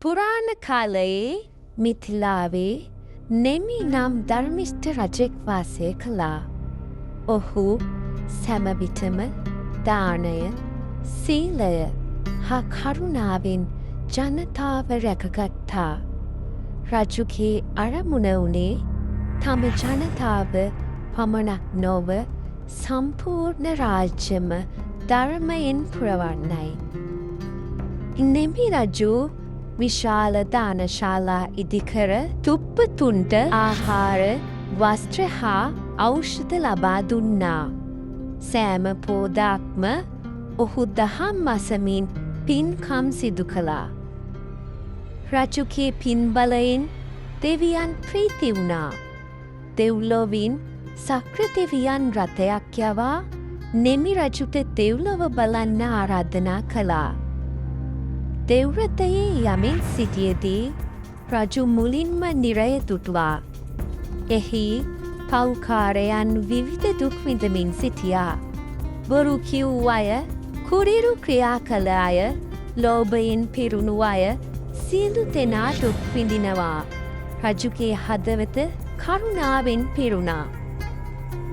පුරාණ කාලයේ මිථිලාවේ නෙමි නම් ධර්මිෂ්ඨ රජෙක් වාසය කළා. ඔහු සෑම විටම දානය, සීලය හා කරුණාවෙන් ජනතාව රැකගත්තා. රජුගේ අරමුණ වුණේ තම ජනතාව පමණක් නොව සම්පූර්ණ රාජ්‍යම ධර්මයෙන් පුරවන්නයි. නෙමි රජු විශාල දානශාලා ඉදිකර තුප්පතුන්ට ආහාර, වස්ත්‍ර හා ඖෂධ ලබා දුන්නා. සෑම පෝදාක්ම ඔහු දහම් අසමින් පින්කම් සිදු කළා. රජුගේ පින්බලයෙන් දෙවියන් ප්‍රීති වුණා. දෙව්ලොවින් සක්‍ර දෙවියන් රථයක් යවා නෙමි රජුට දෙව්ලොව බලන්න ආරාධනා කළා. දෙව්රථයේ යමින් සිටියදී රජු මුලින්ම නිරය දුටුවා. එහි පව්කාරයන් විවිධ දුක් විඳමින් සිටියා. බොරු කිව් අය, කුරිරු ක්‍රියා කළ අය, ලෝභයෙන් පිරුණු අය සියලු දෙනා දුක් විඳිනවා. රජුගේ හදවත කරුණාවෙන් පිරුණා.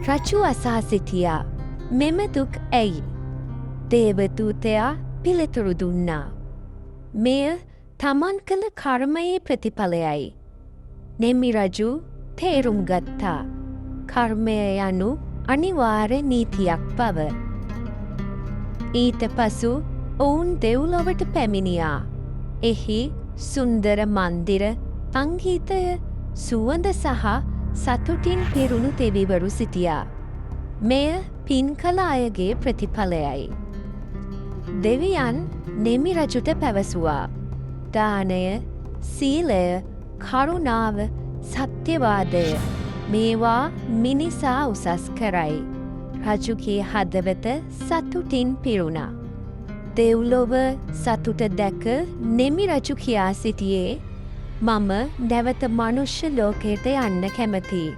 රජු අසා සිටියා. මෙම දුක් ඇයි? දේවදූතයා පිළිතුරු දුන්නා. මෙය තමන් කළ කර්මයේ ප්‍රතිඵලයයි. නෙමි රජු තේරුම් ගත්තා. කර්මය යනු අනිවාර්ය නීතියක් බව. ඊට පසු ඔවුන් දෙව්ලොවට පැමිණියා. එහි සුන්දර මන්දිර, සංගීතය, සුවඳ සහ සතුටින් පිරුණු දෙවිවරු සිටියා. මෙය පින් කළ අයගේ ප්‍රතිඵලයයි. දෙවියන් නෙමි රජුට පැවසුවා. දානය, සීලය, කරුණාව, සත්‍යවාදය මේවා මිනිසා උසස් කරයි. රජුගේ හදවත සතුටින් පිරුණා. දෙව්ලොව සතුට දැක නෙමි රජු කියා සිටියේ, මම නැවත මනුෂ්‍ය ලෝකයට යන්න කැමතියි.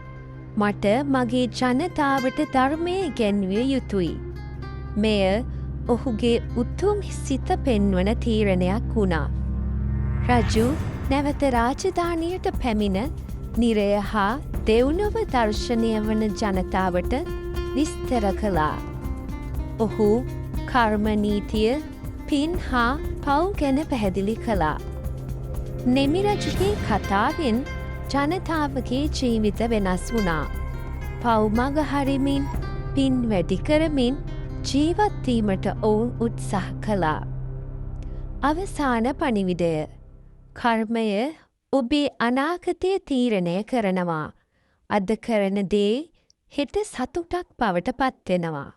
මට මගේ ජනතාවට ධර්මය ඉගැන්විය යුතුයි. මෙය ඔහුගේ උතුම් සිත පෙන්වන තීරණයක් වුණා. රජු නැවත රාජධානියට පැමිණ නිරය හා දෙව්ලොව දර්ශනය වන ජනතාවට විස්තර කළා. ඔහු කර්ම නීතිය, පින් හා පව් ගැන පැහැදිලි කළා. නෙමි රජුගේ කතාවෙන් ජනතාවගේ ජීවිත වෙනස් වුණා. පව් මඟ හරිමින්, පින් වැඩි කරමින් ජීවත් වීමට ඔවුන් උත්සාහ කළා. අවසාන පණිවිඩය. කර්මය ඔබේ අනාගතය තීරණය කරනවා. අද කරන දේ හෙට සතුටක් බවට පත්වෙනවා.